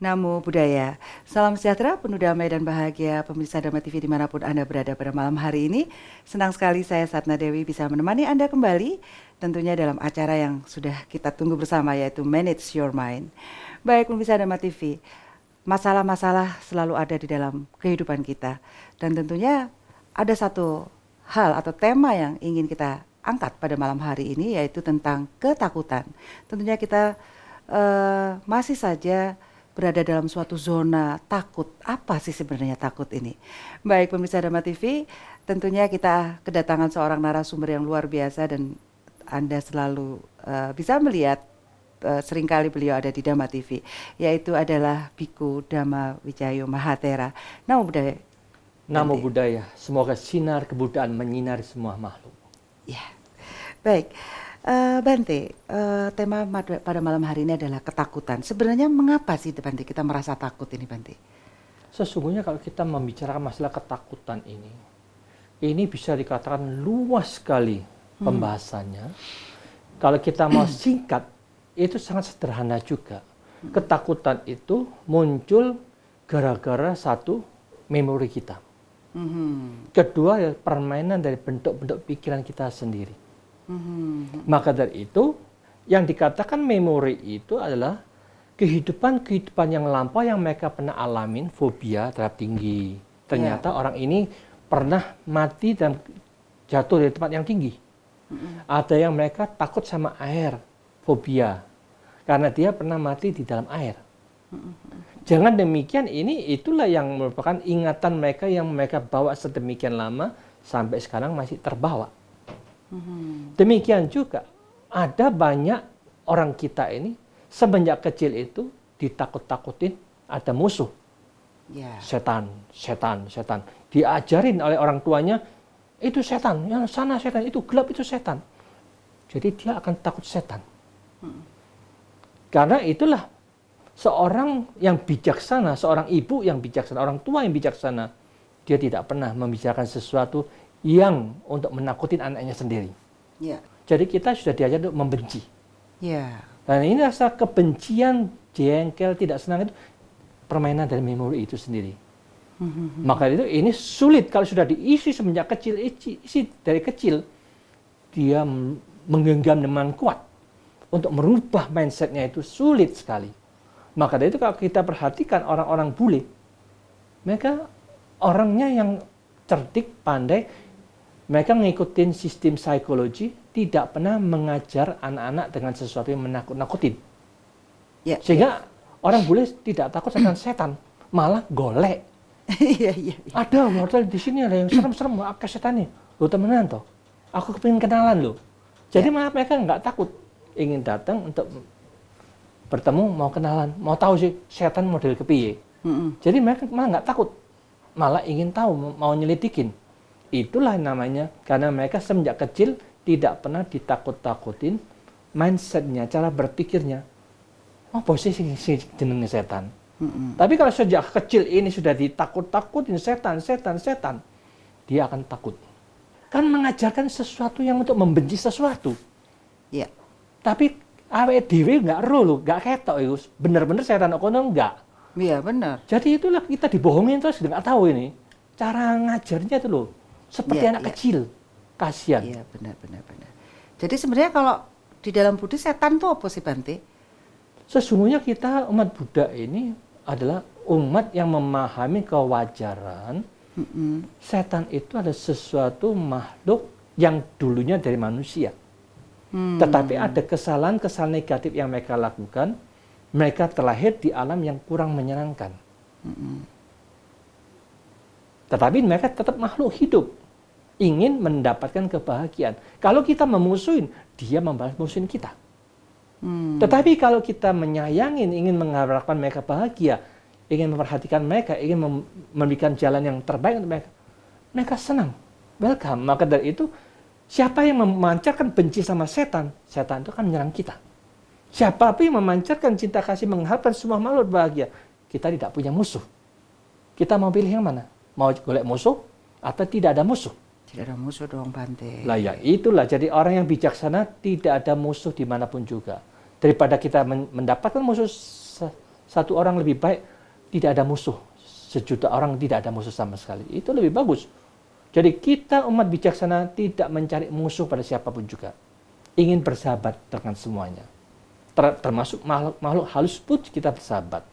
Namo Buddhaya. Salam sejahtera, penuh damai dan bahagia pemirsa Dharma TV dimanapun Anda berada pada malam hari ini. Senang sekali saya Satna Dewi bisa menemani Anda kembali, tentunya dalam acara yang sudah kita tunggu bersama, yaitu Manage Your Mind. Baik pemirsa Dharma TV, masalah-masalah selalu ada di dalam kehidupan kita. Dan tentunya ada satu hal atau tema yang ingin kita angkat pada malam hari ini, yaitu tentang ketakutan. Tentunya kita masih saja berada dalam suatu zona takut. Apa sih sebenarnya takut ini? Baik pemirsa Dharma TV, tentunya kita kedatangan seorang narasumber yang luar biasa dan Anda selalu bisa melihat seringkali beliau ada di Dharma TV, yaitu adalah Biku Dhamma Wijayo Mahathera. Namo Buddhaya. Namo Buddhaya. Semoga sinar kebudayaan menyinari semua makhluk. Ya, baik. Bante, tema pada malam hari ini adalah ketakutan. Sebenarnya mengapa sih Bante kita merasa takut ini, Bante? Sesungguhnya kalau kita membicarakan masalah ketakutan ini bisa dikatakan luas sekali pembahasannya. Kalau kita mau singkat, itu sangat sederhana juga. Ketakutan itu muncul gara-gara satu, memori kita. Kedua, ya, permainan dari bentuk-bentuk pikiran kita sendiri. Maka dari itu, yang dikatakan memori itu adalah kehidupan yang lampau yang mereka pernah alamin, fobia terhadap tinggi. Ternyata orang ini pernah mati dan jatuh dari tempat yang tinggi. Ada yang mereka takut sama air, fobia, karena dia pernah mati di dalam air. Jangan demikian, itulah yang merupakan ingatan mereka yang mereka bawa sedemikian lama sampai sekarang masih terbawa. Demikian juga ada banyak orang kita ini semenjak kecil itu ditakut-takutin ada musuh. Setan. Diajarin oleh orang tuanya, itu setan, yang sana setan, itu gelap, itu setan. Jadi dia akan takut setan. Karena itulah seorang yang bijaksana, seorang ibu yang bijaksana, orang tua yang bijaksana, dia tidak pernah membicarakan sesuatu yang untuk menakutin anaknya sendiri. Jadi kita sudah diajar untuk membenci. Dan ini rasa kebencian, jengkel, tidak senang itu permainan dari memori itu sendiri. Maka itu ini sulit kalau sudah diisi semenjak kecil, isi dari kecil, dia menggenggam dengan kuat untuk merubah mindsetnya itu sulit sekali. Maka dari itu kalau kita perhatikan orang-orang bule, mereka orangnya yang cerdik, pandai. Mereka mengikuti sistem psikologi, tidak pernah mengajar anak-anak dengan sesuatu yang menakut-nakutin. Sehingga orang bule tidak takut dengan setan, malah golek. Ada model di sini ada yang serem-serem, akeh setannya. Lo temenan toh, aku kepingin kenalan lo. Jadi malah mereka nggak takut, ingin datang untuk bertemu, mau kenalan, mau tahu sih setan model kepiye. Jadi mereka malah nggak takut, malah ingin tahu, mau nyelidikin. Itulah namanya, karena mereka semenjak kecil tidak pernah ditakut-takutin mindsetnya, cara berpikirnya. Apa sih si jenenge setan? Tapi kalau sejak kecil ini sudah ditakut-takutin setan, dia akan takut. Kan mengajarkan sesuatu yang untuk membenci sesuatu. Tapi awake dhewe nggak ero lho, nggak ketok itu. Bener-bener setan kono enggak. Iya benar. Jadi itulah kita dibohongin terus nggak tahu ini. Cara ngajarnya itu loh. Seperti anak kecil, kasihan. Iya, benar. Jadi sebenarnya kalau di dalam Buddha setan itu apa sih, Bante? Sesungguhnya kita umat Buddha ini adalah umat yang memahami kewajaran. Setan itu adalah sesuatu makhluk yang dulunya dari manusia. Tetapi ada kesalahan-kesalahan negatif yang mereka lakukan. Mereka terlahir di alam yang kurang menyenangkan. Tetapi mereka tetap makhluk hidup. Ingin mendapatkan kebahagiaan. Kalau kita memusuhin, dia membalas musuhin kita. Tetapi kalau kita menyayangin, ingin mengharapkan mereka bahagia, ingin memperhatikan mereka, ingin memberikan jalan yang terbaik untuk mereka, mereka senang, welcome. Maka dari itu, siapa yang memancarkan benci sama setan, setan itu akan menyerang kita. Siapa yang memancarkan cinta kasih, mengharapkan semua makhluk bahagia, kita tidak punya musuh. Kita mau pilih yang mana? Mau golek musuh atau tidak ada musuh? Tidak ada musuh dong, Bante. Lah ya itulah, jadi orang yang bijaksana tidak ada musuh dimanapun juga. Daripada kita mendapatkan musuh Satu orang lebih baik tidak ada musuh. Sejuta orang tidak ada musuh sama sekali. Itu lebih bagus. Jadi kita umat bijaksana tidak mencari musuh pada siapapun juga. Ingin bersahabat dengan semuanya. Termasuk makhluk halus pun kita bersahabat.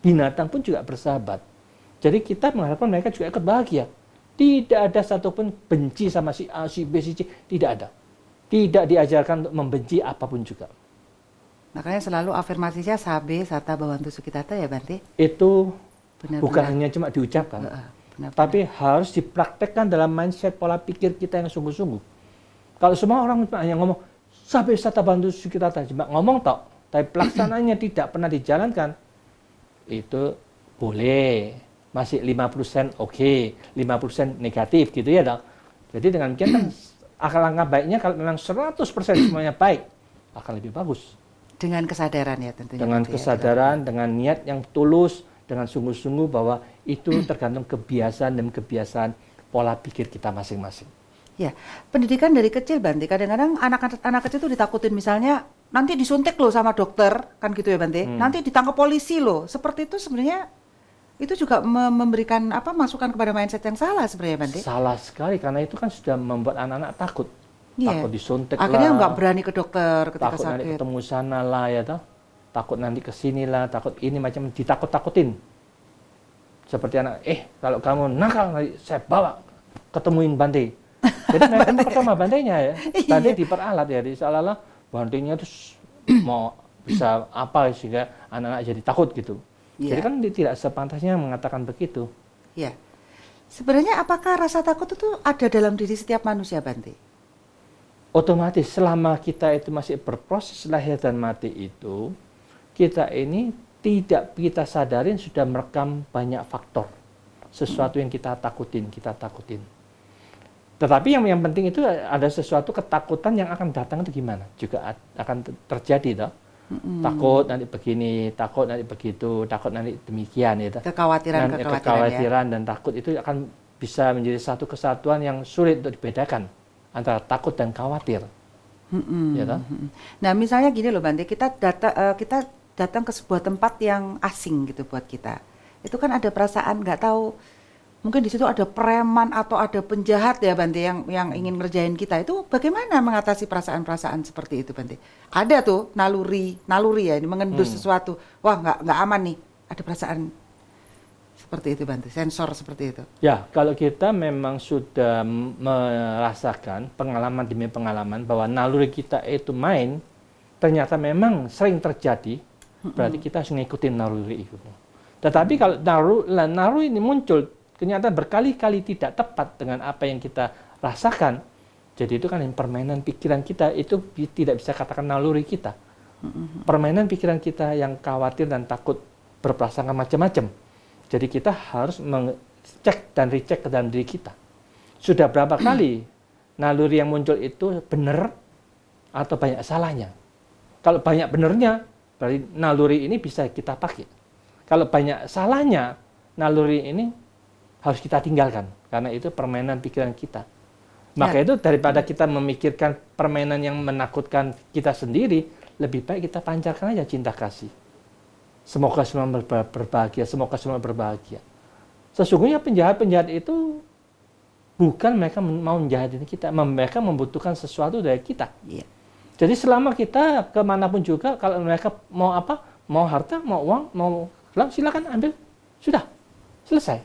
Binatang pun juga bersahabat. Jadi kita mengharapkan mereka juga ikut bahagia. Tidak ada satupun benci sama si A, si B, si C. Tidak ada. Tidak diajarkan untuk membenci apapun juga. Makanya selalu afirmasinya sabe, sata, bawantu, sukitata ya Bante? Itu benar-benar. Bukan hanya cuma diucapkan. Benar-benar. Tapi harus dipraktekkan dalam mindset pola pikir kita yang sungguh-sungguh. Kalau semua orang hanya ngomong, sabe, sata, bawantu, sukitata. Cuma ngomong tok. Tapi pelaksananya tidak pernah dijalankan. Itu boleh. Masih 50% oke, 50% negatif gitu ya dong. Jadi dengan demikian kan langkah baiknya kalau memang 100% semuanya baik, akan lebih bagus. Dengan kesadaran ya tentunya. Dengan kesadaran, dengan niat yang tulus, dengan sungguh-sungguh bahwa itu tergantung kebiasaan dan kebiasaan pola pikir kita masing-masing. Ya, pendidikan dari kecil Bante, kadang-kadang anak kecil itu ditakutin misalnya nanti disuntik loh sama dokter, kan gitu ya Bante, nanti ditangkap polisi loh. Seperti itu sebenarnya itu juga memberikan masukan kepada mindset yang salah sebenarnya Bante? Salah sekali, karena itu kan sudah membuat anak-anak takut. Takut disuntik akhirnya lah. nggak berani ke dokter ketika takut sakit. Nanti ketemu sana lah ya toh. Takut nanti kesini lah, takut ini macam ditakut-takutin. Seperti anak, kalau kamu nakal nanti saya bawa ketemuin Bante. Jadi mereka takut sama Bantenya ya. Bante diperalat ya, seolah-olah Bantenya itu mau bisa apa sehingga anak-anak jadi takut gitu. Jadi kan tidak sepantasnya mengatakan begitu. Iya. Sebenarnya apakah rasa takut itu ada dalam diri setiap manusia Bante? Otomatis selama kita itu masih berproses lahir dan mati itu, kita ini tidak kita sadarin sudah merekam banyak faktor. Sesuatu yang kita takutin. Tetapi yang penting itu ada sesuatu ketakutan yang akan datang itu gimana? Juga akan terjadi toh. Takut nanti begini, takut nanti begitu, takut nanti demikian ya. Kekhawatiran dan takut itu akan bisa menjadi satu kesatuan yang sulit untuk dibedakan antara takut dan khawatir. Ya, nah misalnya gini loh Bante, kita datang ke sebuah tempat yang asing gitu buat kita. Itu kan ada perasaan nggak tahu, mungkin di situ ada preman atau ada penjahat ya Bante yang ingin ngerjain kita. Itu bagaimana mengatasi perasaan-perasaan seperti itu Bante? Ada tuh naluri ya, ini mengendus sesuatu. Wah nggak aman nih, ada perasaan seperti itu Bante, sensor seperti itu. Ya, kalau kita memang sudah merasakan pengalaman demi pengalaman bahwa naluri kita itu main, ternyata memang sering terjadi, berarti kita harus ngikutin naluri itu. Tetapi kalau naluri ini muncul, kenyataan berkali-kali tidak tepat dengan apa yang kita rasakan, jadi itu kan permainan pikiran kita, itu tidak bisa katakan naluri kita. Permainan pikiran kita yang khawatir dan takut berprasangka macam-macam. Jadi kita harus mengecek dan recheck ke dalam diri kita. Sudah berapa kali naluri yang muncul itu benar atau banyak salahnya? Kalau banyak benarnya, berarti naluri ini bisa kita pakai. Kalau banyak salahnya, naluri ini harus kita tinggalkan. Karena itu permainan pikiran kita. Maka itu daripada kita memikirkan permainan yang menakutkan kita sendiri, lebih baik kita pancarkan aja cinta kasih. Semoga semua berbahagia, semoga semua berbahagia. Sesungguhnya penjahat-penjahat itu bukan mereka mau menjahatin kita, mereka membutuhkan sesuatu dari kita. Jadi selama kita kemanapun juga, kalau mereka mau apa, mau harta, mau uang, mau gelang, silakan ambil, sudah selesai.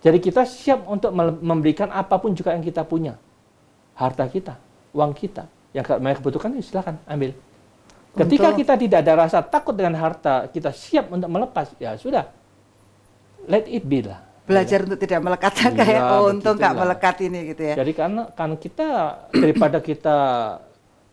Jadi kita siap untuk memberikan apapun juga yang kita punya, harta kita, uang kita, yang mereka butuhkan, silakan ambil. Ketika kita tidak ada rasa takut dengan harta, kita siap untuk melepas, ya sudah, let it be lah. Belajar untuk tidak melekat, kayak untung nggak melekat ini gitu ya. Jadi karena kita daripada kita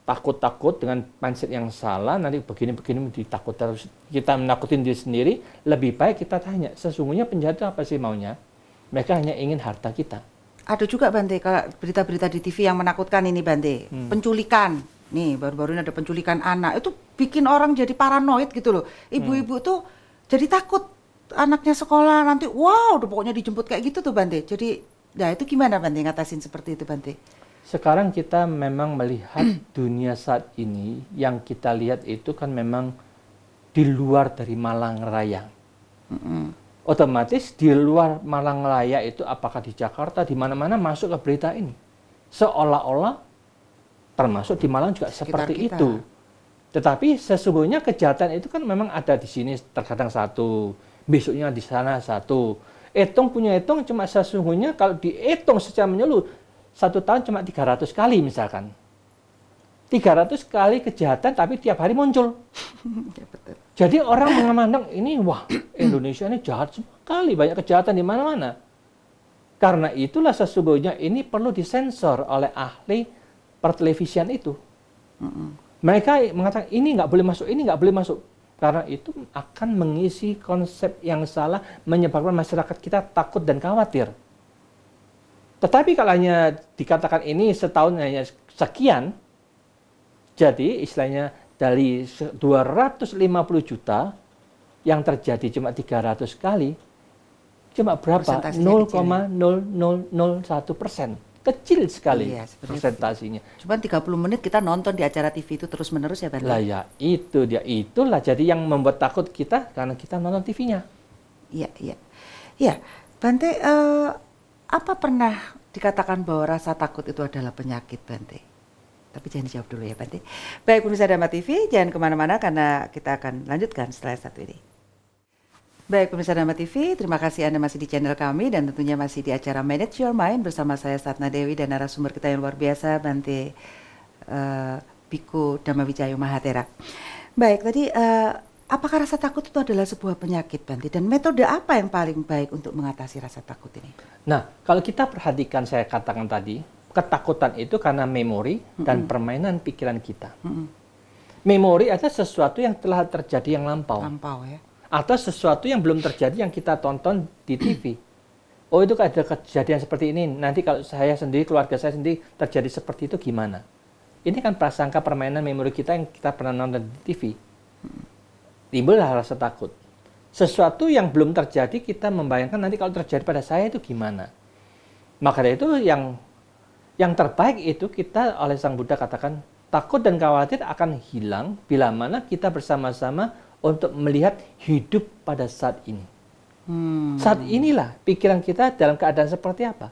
takut-takut dengan mindset yang salah, nanti begini-begini ditakut terus, kita menakutin diri sendiri, lebih baik kita tanya, sesungguhnya penjahat itu apa sih maunya? Mereka hanya ingin harta kita. Ada juga Bante, kalau berita-berita di TV yang menakutkan ini Bante, penculikan. Nih baru-baru ini ada penculikan anak, itu bikin orang jadi paranoid gitu loh. Ibu-ibu tuh jadi takut anaknya sekolah nanti, wow, udah pokoknya dijemput kayak gitu tuh Bante. Jadi, nah itu gimana Bante ngatasin seperti itu Bante? Sekarang kita memang melihat dunia saat ini, yang kita lihat itu kan memang di luar dari Malang Raya. Otomatis di luar Malang Raya itu apakah di Jakarta, di mana-mana masuk ke berita ini. Seolah-olah termasuk di Malang juga seperti itu. Tetapi sesungguhnya kejahatan itu kan memang ada di sini terkadang satu, besoknya di sana satu. Hitung punya hitung cuma sesungguhnya kalau dihitung secara menyeluruh, 1 tahun cuma 300 kali misalkan. 300 kali kejahatan tapi tiap hari muncul. Jadi orang memandang ini, wah Indonesia ini jahat sekali, banyak kejahatan di mana-mana. Karena itulah sesungguhnya ini perlu disensor oleh ahli pertelevisian itu. Mereka mengatakan ini nggak boleh masuk, ini nggak boleh masuk. Karena itu akan mengisi konsep yang salah, menyebabkan masyarakat kita takut dan khawatir. Tetapi kalau hanya dikatakan ini setahun hanya sekian, jadi istilahnya dari 250 juta yang terjadi cuma 300 kali, cuma berapa? 0,0001%. Kecil sekali persentasinya. Cuma 30 menit kita nonton di acara TV itu terus-menerus ya Bante? Lah ya, itu dia. Itulah jadi yang membuat takut kita karena kita nonton TV-nya. Iya, iya. Iya, Bante, apa pernah dikatakan bahwa rasa takut itu adalah penyakit, Bante? Tapi jangan dijawab dulu ya, Bante. Baik, pemirsa Dharma TV, jangan kemana-mana karena kita akan lanjutkan setelah satu ini. Baik, pemirsa Dharma TV, terima kasih Anda masih di channel kami dan tentunya masih di acara Manage Your Mind bersama saya Satna Dewi dan narasumber kita yang luar biasa, Bante Biku Dhammawijayo Mahathera. Baik, tadi apakah rasa takut itu adalah sebuah penyakit, Bante? Dan metode apa yang paling baik untuk mengatasi rasa takut ini? Nah, kalau kita perhatikan saya katakan tadi, ketakutan itu karena memori dan permainan pikiran kita. Memori adalah sesuatu yang telah terjadi yang lampau. Lampau ya. Atau sesuatu yang belum terjadi yang kita tonton di TV. Oh itu ada kejadian seperti ini, nanti kalau saya sendiri, keluarga saya sendiri terjadi seperti itu gimana? Ini kan prasangka permainan memori kita yang kita pernah nonton di TV. Timbullah rasa takut. Sesuatu yang belum terjadi kita membayangkan nanti kalau terjadi pada saya itu gimana? Maka dari itu yang terbaik itu kita oleh Sang Buddha katakan takut dan khawatir akan hilang bila mana kita bersama-sama untuk melihat hidup pada saat ini. Saat inilah pikiran kita dalam keadaan seperti apa?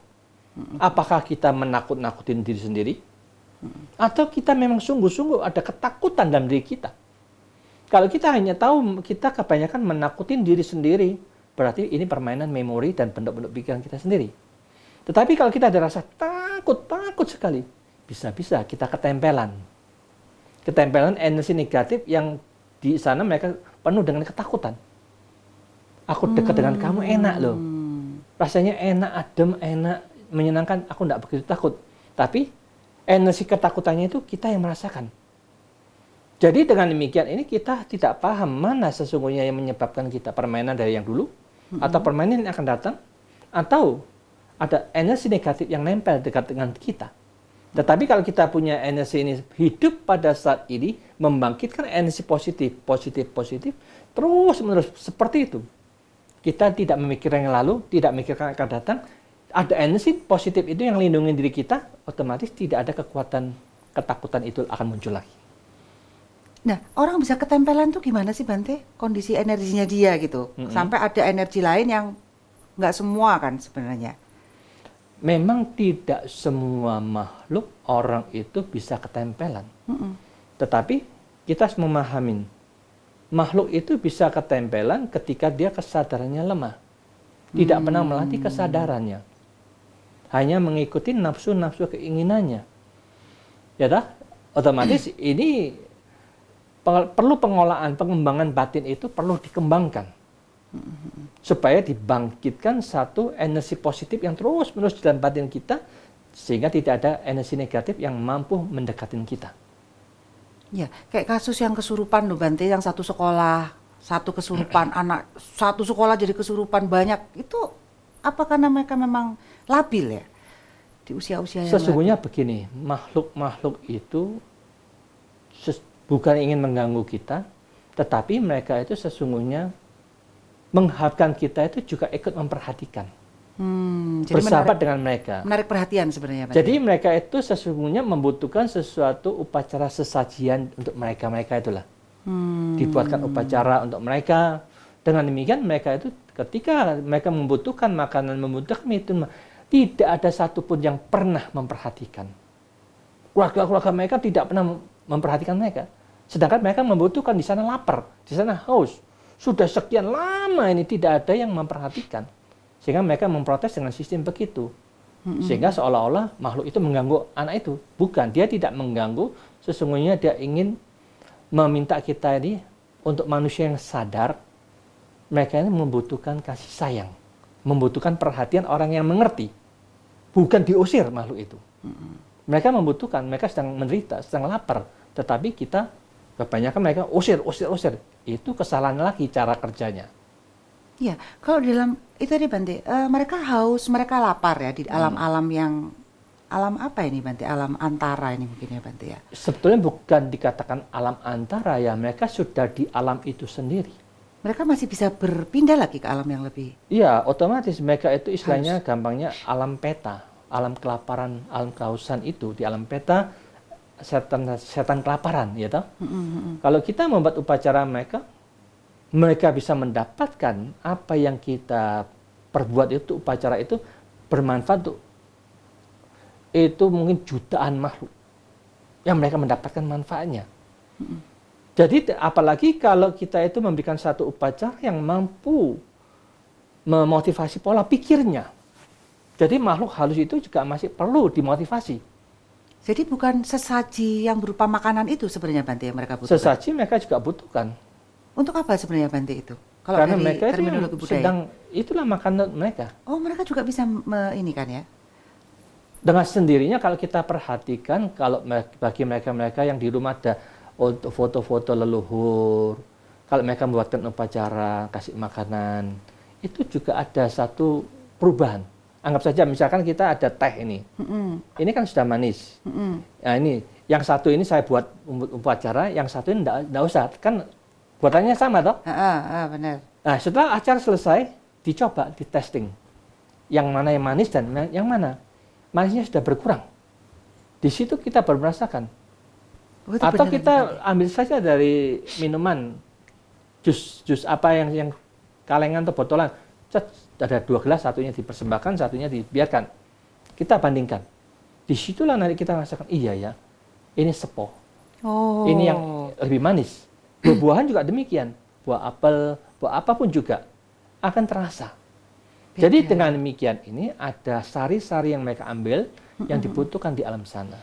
Apakah kita menakut-nakutin diri sendiri? Atau kita memang sungguh-sungguh ada ketakutan dalam diri kita? Kalau kita hanya tahu kita kebanyakan menakutin diri sendiri, berarti ini permainan memori dan bentuk-bentuk pikiran kita sendiri. Tetapi kalau kita ada rasa takut sekali, bisa-bisa kita ketempelan. Ketempelan energi negatif yang di sana mereka penuh dengan ketakutan. Aku dekat dengan kamu enak loh. Rasanya enak, adem, enak, menyenangkan. Aku tidak begitu takut. Tapi energi ketakutannya itu kita yang merasakan. Jadi dengan demikian ini kita tidak paham mana sesungguhnya yang menyebabkan kita permainan dari yang dulu, atau permainan yang akan datang, atau ada energi negatif yang nempel dekat dengan kita. Tetapi kalau kita punya energi ini hidup pada saat ini, membangkitkan energi positif, terus menerus seperti itu. Kita tidak memikirkan yang lalu, tidak memikirkan akan datang. Ada energi positif itu yang melindungi diri kita, otomatis tidak ada kekuatan ketakutan itu akan muncul lagi. Nah, orang bisa ketempelan tuh gimana sih, Bante? Kondisi energinya dia gitu. Sampai ada energi lain yang nggak semua kan sebenarnya. Memang tidak semua makhluk orang itu bisa ketempelan. Tetapi kita harus memahami, makhluk itu bisa ketempelan ketika dia kesadarannya lemah. Tidak pernah melatih kesadarannya. Hanya mengikuti nafsu-nafsu keinginannya. Ya dah, otomatis ini perlu pengolahan, pengembangan batin itu perlu dikembangkan. Supaya dibangkitkan satu energi positif yang terus-menerus dalam batin kita, sehingga tidak ada energi negatif yang mampu mendekatin kita. Ya, kayak kasus yang kesurupan loh Bante, yang satu sekolah, satu kesurupan, anak satu sekolah jadi kesurupan banyak, itu apa karena mereka memang labil ya? Di usia-usia yang sesungguhnya labil. Begini, makhluk-makhluk itu bukan ingin mengganggu kita, tetapi mereka itu sesungguhnya mengharapkan kita itu juga ikut memperhatikan. Jadi bersahabat dengan mereka. Menarik perhatian sebenarnya. Jadi mereka itu sesungguhnya membutuhkan sesuatu upacara sesajian untuk mereka itulah. Dibuatkan upacara untuk mereka. Dengan demikian mereka itu ketika mereka membutuhkan makanan, membutuhkan itu, tidak ada satupun yang pernah memperhatikan. Keluarga-keluarga mereka tidak pernah memperhatikan mereka. Sedangkan mereka membutuhkan, di sana lapar, di sana haus. Sudah sekian lama ini tidak ada yang memperhatikan. Sehingga mereka memprotes dengan sistem begitu. Sehingga seolah-olah makhluk itu mengganggu anak itu. Bukan, dia tidak mengganggu, sesungguhnya dia ingin meminta kita ini untuk manusia yang sadar, mereka ini membutuhkan kasih sayang, membutuhkan perhatian orang yang mengerti, bukan diusir makhluk itu. Mereka membutuhkan, mereka sedang menderita, sedang lapar, tetapi kita kebanyakan mereka usir. Itu kesalahan lagi cara kerjanya. Iya, kalau dalam itu tadi Bante, mereka haus, mereka lapar ya di alam-alam yang alam apa ini Bante? Alam antara ini mungkin ya Bante ya. Sebetulnya bukan dikatakan alam antara ya, mereka sudah di alam itu sendiri. Mereka masih bisa berpindah lagi ke alam yang lebih. Iya, otomatis mereka itu istilahnya gampangnya alam peta, alam kelaparan, alam kehausan itu di alam peta setan kelaparan, ya toh. Kalau kita membuat upacara mereka bisa mendapatkan apa yang kita perbuat itu, upacara itu bermanfaat untuk itu mungkin jutaan makhluk yang mereka mendapatkan manfaatnya. Jadi apalagi kalau kita itu memberikan satu upacara yang mampu memotivasi pola pikirnya. Jadi makhluk halus itu juga masih perlu dimotivasi. Jadi bukan sesaji yang berupa makanan itu sebenarnya Bante yang mereka butuhkan? Sesaji mereka juga butuhkan. Untuk apa sebenarnya Bante itu? Kalau karena dari mereka itu budaya. sedang, itulah makanan mereka. Oh, mereka juga bisa ini kan ya? Dengan sendirinya kalau kita perhatikan, kalau bagi mereka-mereka yang di rumah ada untuk foto-foto leluhur, kalau mereka membuatkan upacara, kasih makanan, itu juga ada satu perubahan. Anggap saja misalkan kita ada teh ini. Ini kan sudah manis. Nah ini, yang satu ini saya buat upacara, yang satu ini enggak usah. Kan buatannya sama toh? Benar. Nah setelah acara selesai, dicoba, ditesting. Yang mana yang manis dan yang mana. Manisnya sudah berkurang. Di situ kita baru merasakan. Atau kita ambil saja dari minuman, jus apa yang kalengan atau botolan. Ada 2 gelas, satunya dipersembahkan, satunya dibiarkan. Kita bandingkan. Disitulah nanti kita merasakan, iya ya, ini sepoh. Ini yang lebih manis. Buah-buahan juga demikian. Buah apel, buah apapun juga akan terasa. Jadi dengan demikian ini ada sari-sari yang mereka ambil yang dibutuhkan di alam sana.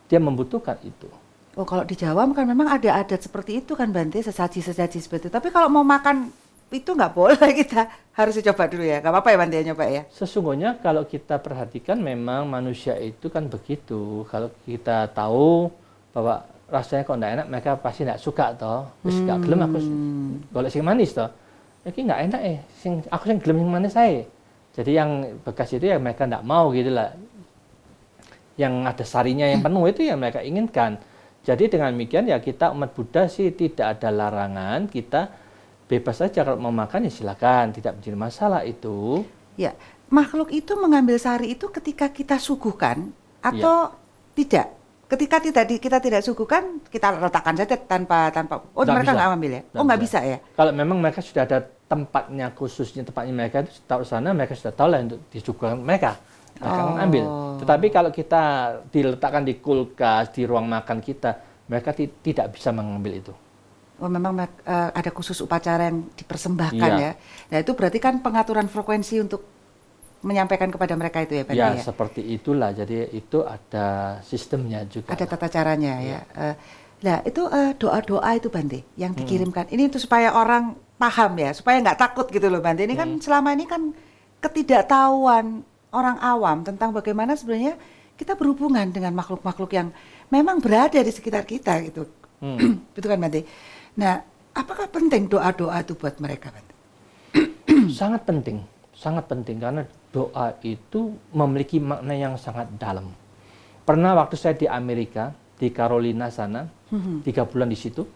Dia membutuhkan itu. Oh, kalau di Jawa kan memang ada adat seperti itu kan Bante, sesaji-sesaji seperti itu. Tapi kalau mau makan itu nggak boleh, kita harus dicoba dulu ya. Nggak apa-apa ya Bante nyoba ya? Sesungguhnya kalau kita perhatikan memang manusia itu kan begitu. Kalau kita tahu bahwa rasanya kok nggak enak, mereka pasti nggak suka toh. Terus nggak gelem aku golek sing manis toh. Ini nggak enak aku sing gelem yang manis saya. Jadi yang bekas itu ya mereka nggak mau gitu lah. Yang ada sarinya yang penuh itu ya mereka inginkan. Jadi dengan demikian ya kita umat Buddha sih tidak ada larangan, kita bebas saja kalau mau makan ya silakan, tidak menjadi masalah itu. Ya, makhluk itu mengambil sari itu ketika kita suguhkan atau tidak? Ketika kita tidak suguhkan, kita letakkan saja tanpa mereka nggak ambil ya? Nggak bisa ya? Kalau memang mereka sudah ada tempatnya khususnya, tempatnya mereka itu tahu sana, mereka sudah tahu lah untuk disuguhkan mereka akan ambil. Tetapi kalau kita diletakkan di kulkas, di ruang makan kita, mereka tidak bisa mengambil itu. Oh, memang ada khusus upacara yang dipersembahkan ya. Nah itu berarti kan pengaturan frekuensi untuk menyampaikan kepada mereka itu ya Pak? Ya, seperti itulah. Jadi itu ada sistemnya juga. Ada tata caranya ya. Nah itu doa-doa itu Bante yang dikirimkan. Ini itu supaya orang paham ya, supaya nggak takut gitu loh Bante. Ini kan selama ini kan ketidaktahuan orang awam tentang bagaimana sebenarnya kita berhubungan dengan makhluk-makhluk yang memang berada di sekitar kita gitu. Itu kan Bante. Nah, apakah penting doa-doa itu buat mereka Bante? Sangat penting karena doa itu memiliki makna yang sangat dalam. Pernah waktu saya di Amerika, di Carolina sana, 3 bulan di situ.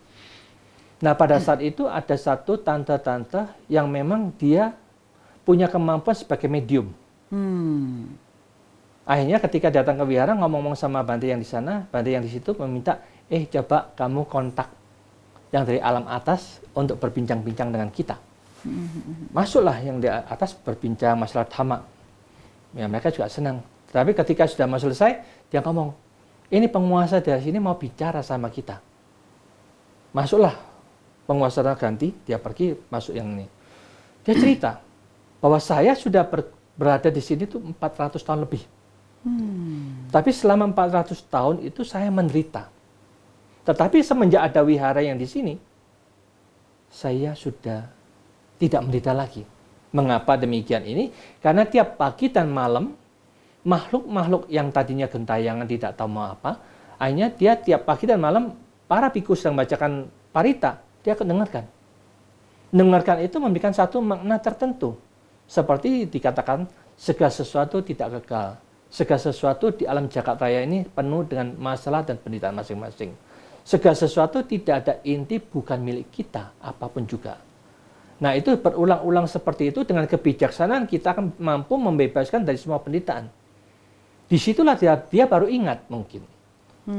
Nah pada saat itu ada satu tante-tante yang memang dia punya kemampuan sebagai medium. Akhirnya ketika datang ke wihara ngomong-ngomong sama Bante yang di sana, Bante yang di situ meminta, coba kamu kontak yang dari alam atas untuk berbincang-bincang dengan kita. Masuklah yang di atas berbincang masalah dhamma. Ya, mereka juga senang. Tapi ketika sudah mau selesai, dia ngomong, ini penguasa dari sini mau bicara sama kita. Masuklah penguasa ganti, dia pergi masuk yang ini. Dia cerita bahwa saya sudah berada di sini tuh 400 tahun lebih. Tapi selama 400 tahun itu saya menderita. Tetapi semenjak ada wihara yang di sini, saya sudah tidak menderita lagi. Mengapa demikian ini? Karena tiap pagi dan malam, makhluk-makhluk yang tadinya gentayangan tidak tahu mau apa, akhirnya dia tiap pagi dan malam, para bhikkhu sedang membacakan parita, dia akan dengarkan. Dengarkan itu memberikan satu makna tertentu. Seperti dikatakan, segala sesuatu tidak kekal. Segala sesuatu di alam jagat raya ini penuh dengan masalah dan penderitaan masing-masing. Segala sesuatu tidak ada inti, bukan milik kita, apapun juga. Nah, itu berulang-ulang seperti itu, dengan kebijaksanaan kita akan mampu membebaskan dari semua penderitaan. Disitulah dia baru ingat mungkin.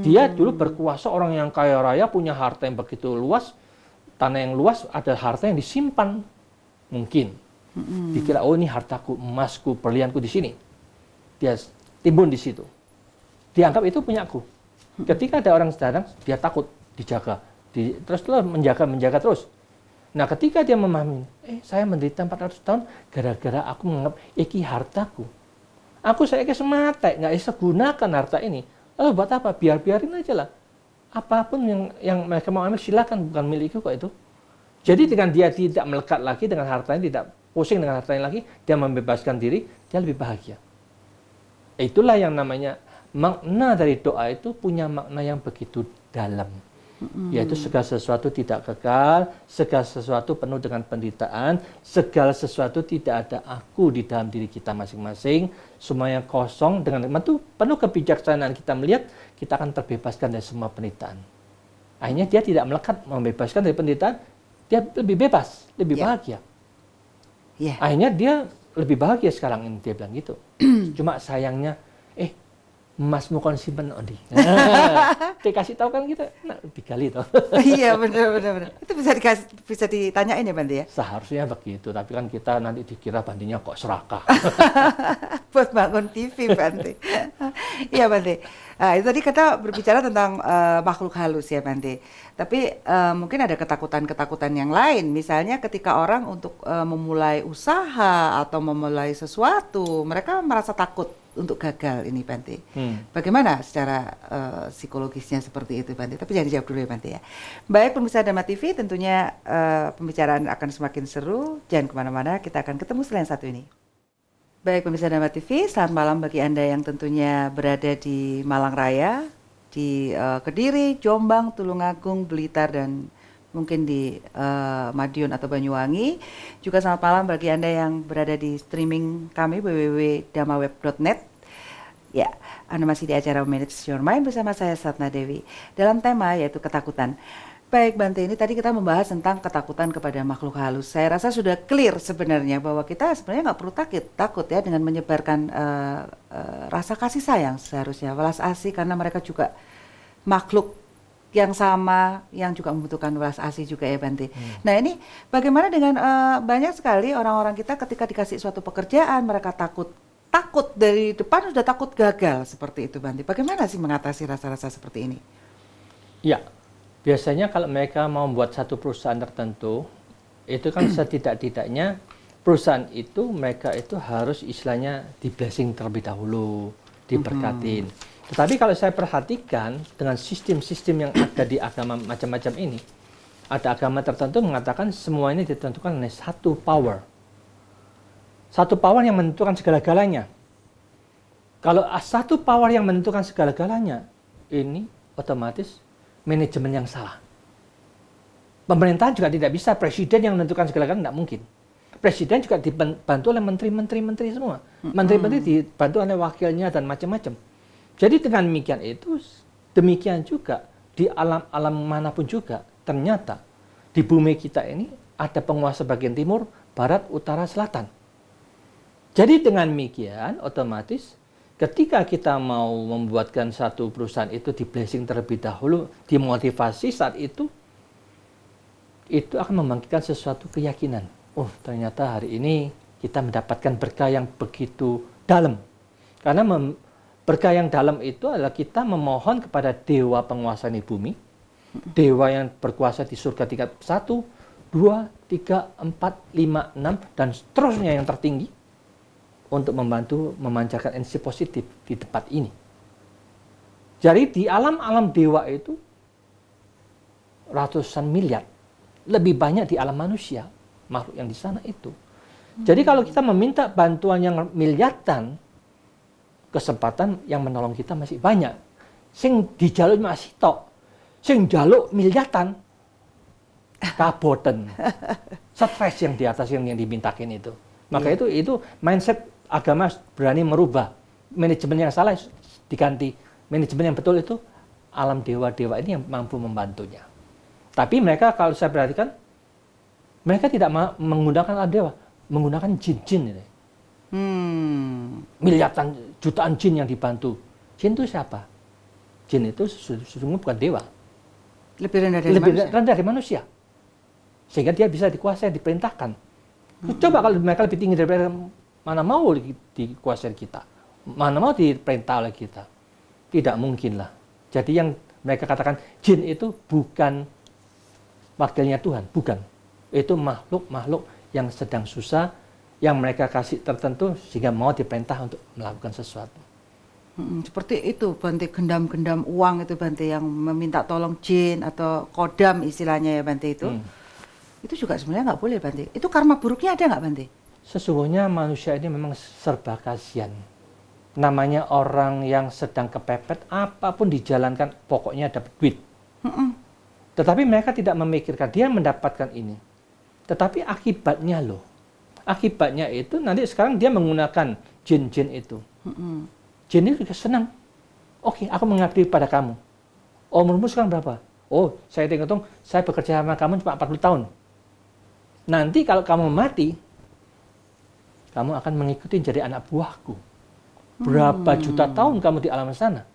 Dia dulu berkuasa, orang yang kaya raya, punya harta yang begitu luas, tanah yang luas, ada harta yang disimpan. Mungkin. Dikira, oh ini hartaku, emasku, berlianku di sini. Dia timbun di situ. Dianggap itu punyaku. Ketika ada orang sedang, dia takut, dijaga. Terus menjaga terus. Nah, ketika dia memahami, saya menderita 400 tahun, gara-gara aku menganggap, iki hartaku. Saya semata, nggak bisa gunakan harta ini. Lalu buat apa? Biarin aja lah. Apapun yang mereka mau ambil, silakan, bukan milikku kok itu. Jadi dengan dia tidak melekat lagi dengan hartanya, tidak pusing dengan hartanya lagi, dia membebaskan diri, dia lebih bahagia. Itulah yang namanya makna dari doa itu punya makna yang begitu dalam. Yaitu segala sesuatu tidak kekal, segala sesuatu penuh dengan penderitaan, segala sesuatu tidak ada aku di dalam diri kita masing-masing, semuanya kosong, dengan itu penuh kebijaksanaan kita melihat, kita akan terbebaskan dari semua penderitaan. Akhirnya dia tidak melekat membebaskan dari penderitaan, dia lebih bebas, lebih bahagia. Akhirnya dia lebih bahagia sekarang ini, dia bilang gitu. Cuma sayangnya, emasmu kon simpen Ondi. Dia kasih tahu kan kita, digali toh. Iya benar. Itu bisa ditanyain ya Bante ya? Seharusnya begitu, tapi kan kita nanti dikira Bantinya kok serakah. Buat bangun TV Bante. Iya Bante. Nah, itu tadi kita berbicara tentang makhluk halus ya Bante. Tapi mungkin ada ketakutan-ketakutan yang lain. Misalnya ketika orang untuk memulai usaha atau memulai sesuatu, mereka merasa takut untuk gagal ini Bante. Bagaimana secara psikologisnya seperti itu Bante? Tapi jangan dijawab dulu ya Bante ya. Baik pemirsa Dhamma TV, tentunya pembicaraan akan semakin seru. Jangan kemana-mana, kita akan ketemu setelah yang satu ini. Baik pemirsa Dhamma TV, selamat malam bagi Anda yang tentunya berada di Malang Raya, di Kediri, Jombang, Tulungagung, Blitar, dan mungkin di Madiun atau Banyuwangi. Juga selamat malam bagi Anda yang berada di streaming kami www.dhammaweb.net. Ya, Anda masih di acara Manage Your Mind bersama saya Satna Dewi dalam tema yaitu ketakutan. Baik Bante, ini tadi kita membahas tentang ketakutan kepada makhluk halus. Saya rasa sudah clear sebenarnya bahwa kita sebenarnya nggak perlu takut ya dengan menyebarkan rasa kasih sayang seharusnya, welas asih, karena mereka juga makhluk yang sama, yang juga membutuhkan welas asih juga ya Bante. Nah ini bagaimana dengan banyak sekali orang-orang kita ketika dikasih suatu pekerjaan, mereka takut dari depan sudah takut gagal seperti itu Bante. Bagaimana sih mengatasi rasa-rasa seperti ini? Ya, biasanya kalau mereka mau membuat satu perusahaan tertentu, itu kan setidak-tidaknya perusahaan itu mereka itu harus istilahnya di blessing terlebih dahulu, diberkatin. Tetapi kalau saya perhatikan dengan sistem-sistem yang ada di agama macam-macam ini, ada agama tertentu mengatakan semua ini ditentukan oleh satu power. Satu power yang menentukan segala-galanya. Kalau satu power yang menentukan segala-galanya, ini otomatis manajemen yang salah. Pemerintahan juga tidak bisa, presiden yang menentukan segala-galanya tidak mungkin. Presiden juga dibantu oleh menteri-menteri semua. Menteri-menteri dibantu oleh wakilnya dan macam-macam. Jadi dengan demikian juga di alam-alam manapun juga, ternyata di bumi kita ini ada penguasa bagian timur, barat, utara, selatan. Jadi dengan demikian otomatis ketika kita mau membuatkan satu perusahaan itu di blessing terlebih dahulu, dimotivasi saat itu, itu akan membangkitkan sesuatu keyakinan. Oh, ternyata hari ini kita mendapatkan berkah yang begitu dalam. Karena berkah yang dalam itu adalah kita memohon kepada dewa penguasa di bumi, dewa yang berkuasa di surga tingkat 1, 2, 3, 4, 5, 6, dan seterusnya yang tertinggi, untuk membantu memancarkan energi positif di tempat ini. Jadi di alam-alam dewa itu ratusan miliar, lebih banyak di alam manusia, makhluk yang di sana itu. Jadi kalau kita meminta bantuan yang miliaran, kesempatan yang menolong kita masih banyak. Sing dijaluk masih tok, sing jaluk miliaran, kaboten, stres yang di atas yang dimintakin itu. Maka itu mindset agama berani merubah. Manajemen yang salah diganti. Manajemen yang betul itu alam dewa-dewa ini yang mampu membantunya. Tapi mereka kalau saya perhatikan, mereka tidak menggunakan alam dewa, menggunakan jin-jin ini. Miliaran, jutaan jin yang dibantu. Jin itu siapa? Jin itu sesungguhnya bukan dewa. Lebih rendah dari manusia. Sehingga dia bisa dikuasai, diperintahkan. Coba kalau mereka lebih tinggi daripada, mana mau dikuasai kita, mana mau diperintah oleh kita. Tidak mungkin lah. Jadi yang mereka katakan jin itu bukan wakilnya Tuhan, bukan. Itu makhluk-makhluk yang sedang susah, yang mereka kasih tertentu sehingga mau diperintah untuk melakukan sesuatu. Seperti itu Bante, gendam-gendam uang itu Bante, yang meminta tolong jin atau kodam istilahnya ya Bante itu. Itu juga sebenarnya nggak boleh Bante. Itu karma buruknya ada nggak Bante? Sesungguhnya manusia ini memang serba kasihan. Namanya orang yang sedang kepepet, apapun dijalankan, pokoknya dapat duit. Tetapi mereka tidak memikirkan, dia mendapatkan ini. Tetapi akibatnya loh. Akibatnya itu nanti sekarang dia menggunakan jin-jin itu. Jin itu juga senang. Oke, aku mengabdi pada kamu. Oh, umurmu sekarang berapa? Oh, saya hitung-hitung, saya bekerja sama kamu cuma 40 tahun. Nanti kalau kamu mati, kamu akan mengikuti jadi anak buahku. Berapa juta tahun kamu di alam sana.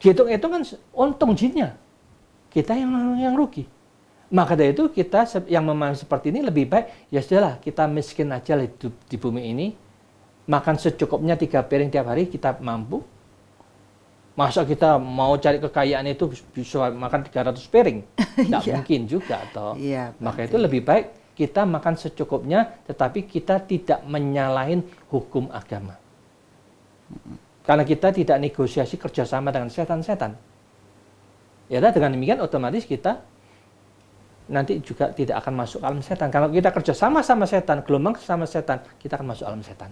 Dihitung-hitung kan untung jinnya. Kita yang rugi. Maka dari itu kita yang memahami seperti ini lebih baik, ya sudahlah kita miskin aja hidup di bumi ini. Makan secukupnya 3 piring tiap hari kita mampu. Masa kita mau cari kekayaan itu bisa makan 300 piring? Tidak mungkin juga toh. Maka itu lebih baik kita makan secukupnya, tetapi kita tidak menyalahin hukum agama. Karena kita tidak negosiasi kerjasama dengan setan-setan. Ya, dengan demikian otomatis kita nanti juga tidak akan masuk alam setan. Kalau kita kerjasama sama setan, gelombang sama setan, kita akan masuk alam setan.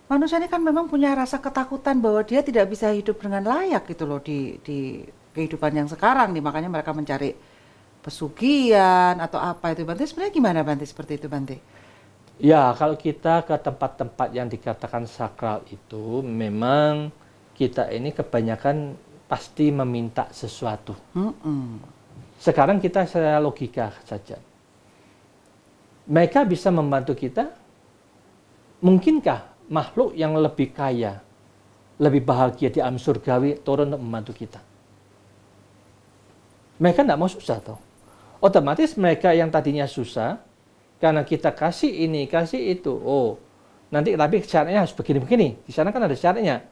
Manusia ini kan memang punya rasa ketakutan bahwa dia tidak bisa hidup dengan layak gitu loh di kehidupan yang sekarang nih. Makanya mereka mencari pesugihan atau apa itu Bante. Sebenarnya gimana Bante seperti itu Bante? Ya, kalau kita ke tempat-tempat yang dikatakan sakral itu, memang kita ini kebanyakan pasti meminta sesuatu. Sekarang kita secara logika saja. Mereka bisa membantu kita. Mungkinkah makhluk yang lebih kaya, lebih bahagia di alam surgawi turun untuk membantu kita? Mereka tidak mau susah toh. Otomatis mereka yang tadinya susah, karena kita kasih ini, kasih itu, oh nanti tapi syaratnya harus begini-begini. Di sana kan ada syaratnya.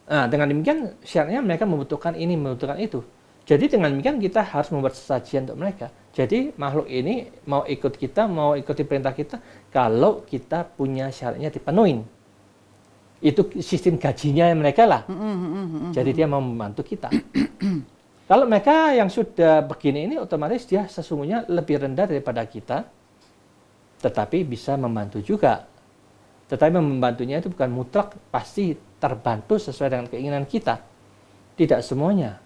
Nah, dengan demikian syaratnya mereka membutuhkan ini, membutuhkan itu. Jadi dengan demikian kita harus membuat sesajian untuk mereka. Jadi makhluk ini mau ikut kita, mau ikuti perintah kita, kalau kita punya syaratnya dipenuhin. Itu sistem gajinya mereka lah. Jadi dia mau membantu kita. Kalau mereka yang sudah begini ini, otomatis dia sesungguhnya lebih rendah daripada kita, tetapi bisa membantu juga. Tetapi membantunya itu bukan mutlak pasti terbantu sesuai dengan keinginan kita. Tidak semuanya.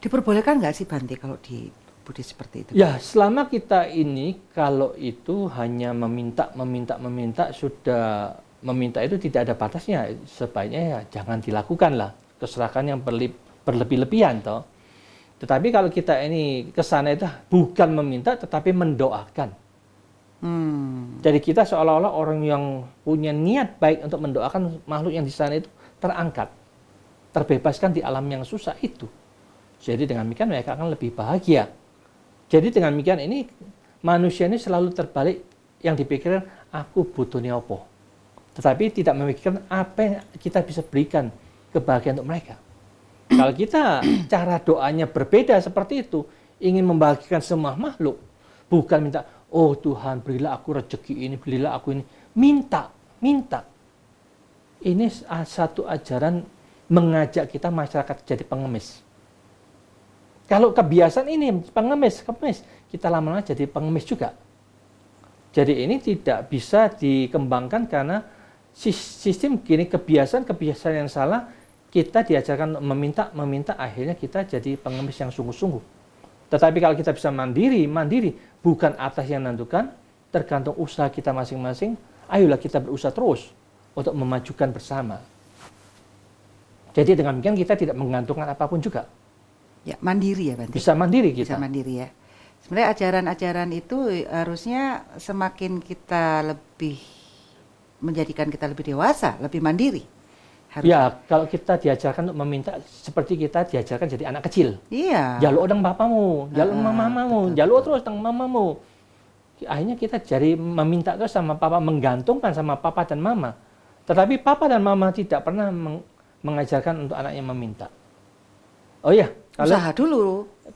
Diperbolehkan nggak sih Bante kalau di Budi seperti itu? Ya, selama kita ini kalau itu hanya meminta, sudah meminta itu tidak ada batasnya, sebaiknya ya jangan dilakukan lah. Keserakahan yang berlebih-lebihan toh. Tetapi kalau kita ini ke sana itu bukan meminta tetapi mendoakan. Jadi kita seolah-olah orang yang punya niat baik untuk mendoakan makhluk yang di sana itu terangkat, terbebaskan di alam yang susah itu. Jadi dengan demikian mereka akan lebih bahagia. Jadi dengan demikian ini manusia ini selalu terbalik, yang dipikirkan aku butuhnya apa. Tetapi tidak memikirkan apa yang kita bisa berikan kebahagiaan untuk mereka. Kalau kita cara doanya berbeda seperti itu, ingin membahagiakan semua makhluk, bukan minta, oh Tuhan berilah aku rezeki ini, berilah aku ini. Minta. Ini satu ajaran mengajak kita masyarakat jadi pengemis. Kalau kebiasaan ini pengemis, kita lama-lama jadi pengemis juga. Jadi ini tidak bisa dikembangkan karena sistem gini, kebiasaan yang salah, kita diajarkan meminta, akhirnya kita jadi pengemis yang sungguh-sungguh. Tetapi kalau kita bisa mandiri, bukan atas yang menentukan, tergantung usaha kita masing-masing, ayolah kita berusaha terus untuk memajukan bersama. Jadi dengan demikian kita tidak menggantungkan apapun juga. Ya, mandiri ya, Bante. Bisa mandiri kita. Bisa mandiri ya. Sebenarnya ajaran-ajaran itu harusnya semakin kita lebih menjadikan kita lebih dewasa, lebih mandiri. Harusnya. Ya, kalau kita diajarkan untuk meminta seperti kita diajarkan jadi anak kecil. Iya. Jaluk odang papamu, jaluk mamamu, jaluk terus teng mamamu. Akhirnya kita jadi meminta terus sama papa, menggantungkan sama papa dan mama. Tetapi papa dan mama tidak pernah mengajarkan untuk anaknya meminta. Oh iya, kalau usaha dulu.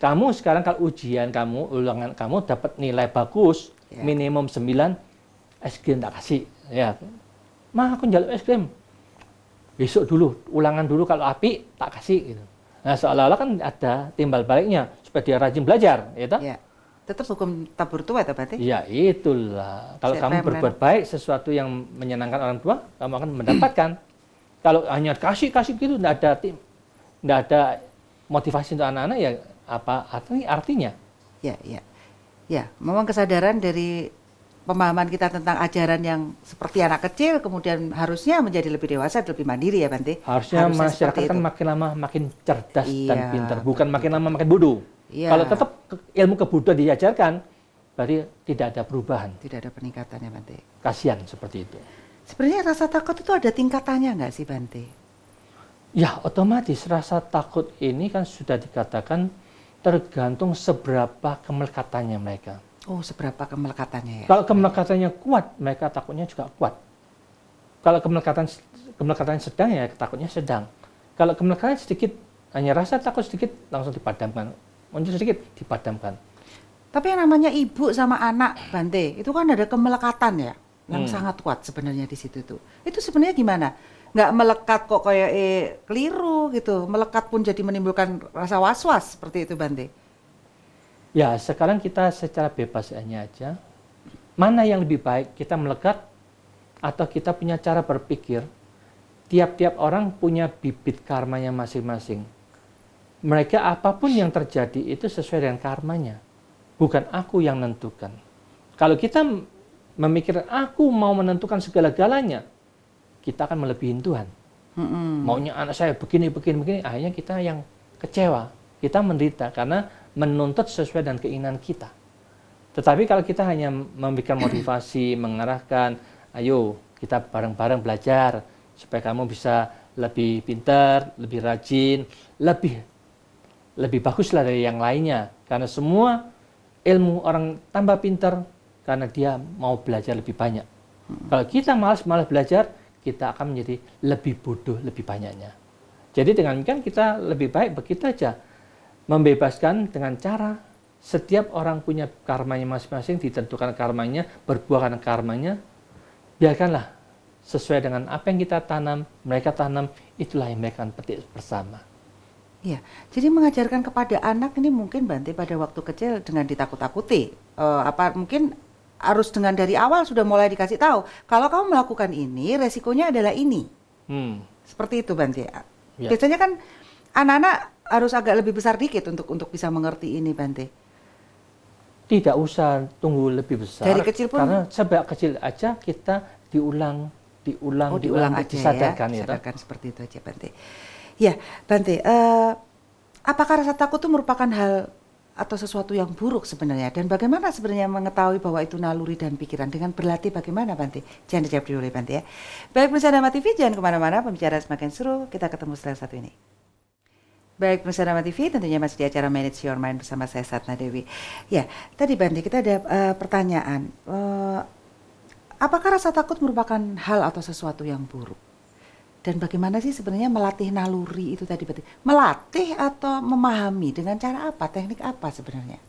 Kamu sekarang kalau ujian ulangan kamu dapat nilai bagus, minimum 9, es krim tak kasih. Ya, mah aku njaluk es krim. Besok dulu, ulangan dulu kalau api tak kasih. Gitu. Nah seolah-olah kan ada timbal baliknya supaya dia rajin belajar, ya toh? Ya. Tetap hukum tabur tua, berarti? Ya itulah. Kalau kamu berbuat baik sesuatu yang menyenangkan orang tua, kamu akan mendapatkan. Kalau hanya kasih gitu, tidak ada motivasi untuk anak-anak, ya apa artinya? Ya, memang kesadaran dari pemahaman kita tentang ajaran yang seperti anak kecil, kemudian harusnya menjadi lebih dewasa, lebih mandiri ya, Bante. Harusnya masyarakat kan makin lama makin cerdas dan pintar, bukan makin lama makin bodoh. Iya. Kalau tetap ilmu kebodohan diajarkan, berarti tidak ada perubahan. Tidak ada peningkatan ya, Bante. Kasihan seperti itu. Sebenarnya rasa takut itu ada tingkatannya nggak sih, Bante? Ya, otomatis rasa takut ini kan sudah dikatakan tergantung seberapa kemelekatannya mereka. Oh, seberapa kemelekatannya ya? Kalau kemelekatannya kuat, mereka takutnya juga kuat. Kalau kemelekatannya sedang, ya takutnya sedang. Kalau kemelekatannya sedikit, hanya rasa takut sedikit, langsung dipadamkan. Muncul sedikit, dipadamkan. Tapi yang namanya ibu sama anak, Bante, itu kan ada kemelekatan ya, yang sangat kuat sebenarnya di situ tuh. Itu sebenarnya gimana? Nggak melekat kok kayak keliru gitu, melekat pun jadi menimbulkan rasa was-was seperti itu, Bante. Ya, sekarang kita secara bebas aja, mana yang lebih baik, kita melekat atau kita punya cara berpikir. Tiap-tiap orang punya bibit karmanya masing-masing. Mereka apapun yang terjadi itu sesuai dengan karmanya. Bukan aku yang menentukan. Kalau kita memikirkan aku mau menentukan segala-galanya, kita akan melebihi Tuhan. Maunya anak saya begini, akhirnya kita yang kecewa. Kita menderita karena menuntut sesuai dengan keinginan kita. Tetapi kalau kita hanya memberikan motivasi, mengarahkan, ayo kita bareng-bareng belajar, supaya kamu bisa lebih pintar, lebih rajin, lebih baguslah dari yang lainnya. Karena semua ilmu orang tambah pintar karena dia mau belajar lebih banyak. Kalau kita malas belajar, kita akan menjadi lebih bodoh lebih banyaknya. Jadi dengan demikian kita lebih baik begitu aja. Membebaskan dengan cara setiap orang punya karmanya masing-masing, ditentukan karmanya, berbuah karena karmanya. Biarkanlah sesuai dengan apa yang kita tanam, mereka tanam, itulah yang mereka akan petik bersama. Iya, jadi mengajarkan kepada anak ini mungkin, Bante, pada waktu kecil dengan ditakut-takuti. Mungkin harus dengan dari awal sudah mulai dikasih tahu, kalau kamu melakukan ini, resikonya adalah ini. Seperti itu, Bante. Ya. Biasanya kan anak-anak harus agak lebih besar dikit untuk bisa mengerti ini, Bante. Tidak usah tunggu lebih besar. Dari kecil pun. Karena sejak kecil aja kita diulang aja disadarkan ya. Disadarkan seperti itu aja, Bante. Ya, Bante, apakah rasa takut itu merupakan hal atau sesuatu yang buruk sebenarnya? Dan bagaimana sebenarnya mengetahui bahwa itu naluri dan pikiran? Dengan berlatih bagaimana, Bante? Jangan dijawab dulu, Bante ya. Baik, pemirsa Dhamma TV, jangan kemana-mana, pembicaraan semakin seru. Kita ketemu setelah satu ini. Baik, pemirsa Dharma TV, tentunya masih di acara Manage Your Mind bersama saya Satna Dewi. Ya, tadi Bante kita ada pertanyaan. Apakah rasa takut merupakan hal atau sesuatu yang buruk? Dan bagaimana sih sebenarnya melatih naluri itu tadi? Melatih atau memahami dengan cara apa? Teknik apa sebenarnya?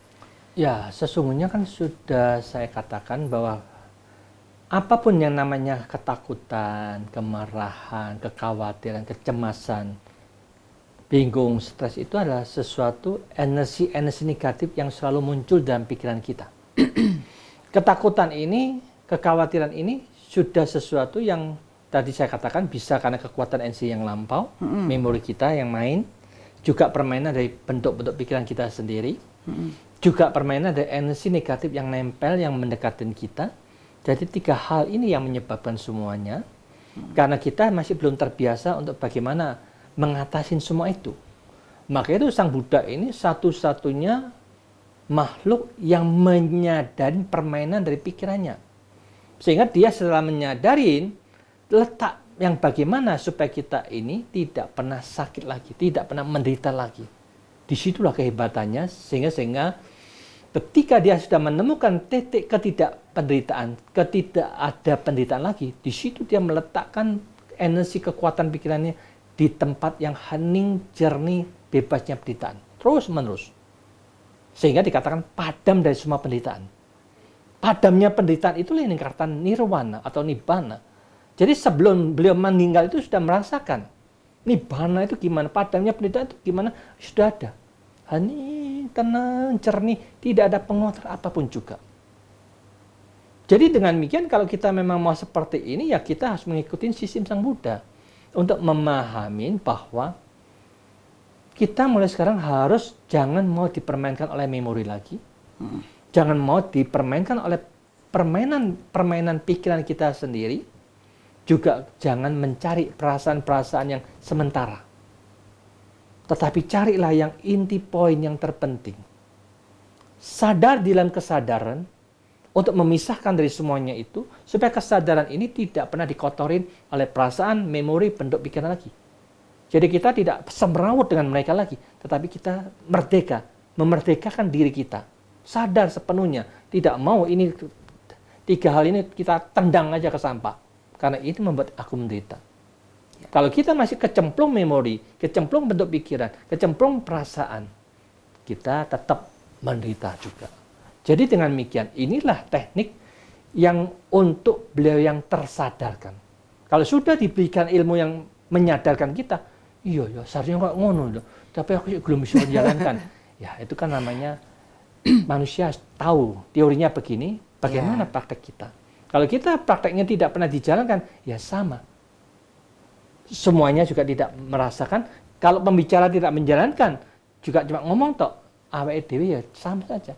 Ya, sesungguhnya kan sudah saya katakan bahwa apapun yang namanya ketakutan, kemarahan, kekhawatiran, kecemasan, bingung, stres itu adalah sesuatu energi negatif yang selalu muncul dalam pikiran kita. Ketakutan ini, kekhawatiran ini sudah sesuatu yang tadi saya katakan bisa karena kekuatan energi yang lampau, memori kita yang main, juga permainan dari bentuk-bentuk pikiran kita sendiri, juga permainan dari energi negatif yang nempel, yang mendekatin kita. Jadi 3 hal ini yang menyebabkan semuanya, karena kita masih belum terbiasa untuk bagaimana mengatasin semua itu. Maka itu Sang Buddha ini satu-satunya makhluk yang menyadari permainan dari pikirannya. Sehingga dia setelah menyadarin letak yang bagaimana supaya kita ini tidak pernah sakit lagi, tidak pernah menderita lagi. Disitulah kehebatannya, sehingga ketika dia sudah menemukan titik ketidakpenderitaan, tidak ada penderitaan lagi, di situ dia meletakkan energi kekuatan pikirannya di tempat yang hening, jernih, bebasnya penderitaan. Terus menerus. Sehingga dikatakan padam dari semua penderitaan. Padamnya penderitaan itulah yang dikatakan nirwana atau nibbana. Jadi sebelum beliau meninggal itu sudah merasakan nibbana itu gimana, padamnya penderitaan itu gimana, sudah ada. Hening, tenang, jernih, tidak ada pengotor apapun juga. Jadi dengan demikian kalau kita memang mau seperti ini, ya kita harus mengikuti sistem Sang Buddha. Untuk memahami bahwa kita mulai sekarang harus jangan mau dipermainkan oleh memori lagi. Jangan mau dipermainkan oleh permainan pikiran kita sendiri. Juga jangan mencari perasaan-perasaan yang sementara. Tetapi carilah yang inti poin yang terpenting. Sadar di dalam kesadaran untuk memisahkan dari semuanya itu, supaya kesadaran ini tidak pernah dikotorin oleh perasaan, memori, bentuk pikiran lagi. Jadi kita tidak semrawut dengan mereka lagi, tetapi kita merdeka, memerdekakan diri kita. Sadar sepenuhnya, tidak mau ini 3 hal ini kita tendang aja ke sampah. Karena itu membuat aku menderita. Kalau kita masih kecemplung memori, kecemplung bentuk pikiran, kecemplung perasaan, kita tetap menderita juga. Jadi dengan demikian, inilah teknik yang untuk beliau yang tersadarkan. Kalau sudah diberikan ilmu yang menyadarkan kita, iya seharusnya kok ngono, tapi aku belum bisa menjalankan. Ya itu kan namanya manusia tahu teorinya begini, bagaimana praktek kita. Kalau kita prakteknya tidak pernah dijalankan, ya sama. Semuanya juga tidak merasakan. Kalau pembicara tidak menjalankan, juga cuma ngomong tok, awake dhewe ya sama saja.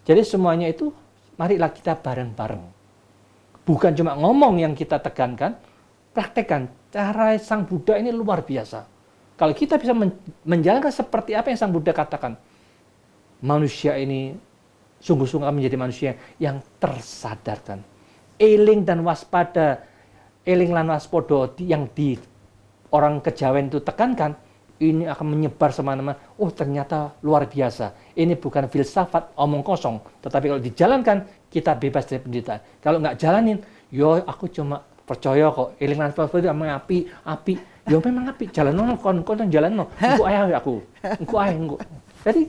Jadi semuanya itu, marilah kita bareng-bareng. Bukan cuma ngomong yang kita tekankan, praktekkan. Cara Sang Buddha ini luar biasa. Kalau kita bisa menjalankan seperti apa yang Sang Buddha katakan, manusia ini sungguh-sungguh menjadi manusia yang tersadarkan. Eling dan waspada, eling lan waspodo yang di orang kejawen itu tekankan, ini akan menyebar semana-mana. Oh ternyata luar biasa. Ini bukan filsafat omong kosong. Tetapi kalau dijalankan, kita bebas dari penderitaan. Kalau nggak jalanin, yo aku cuma percaya kok. Eling lan waspodo api. Yo memang api. Jalan kon jalan no. Engko ayah aku. Engko ayah engko. Jadi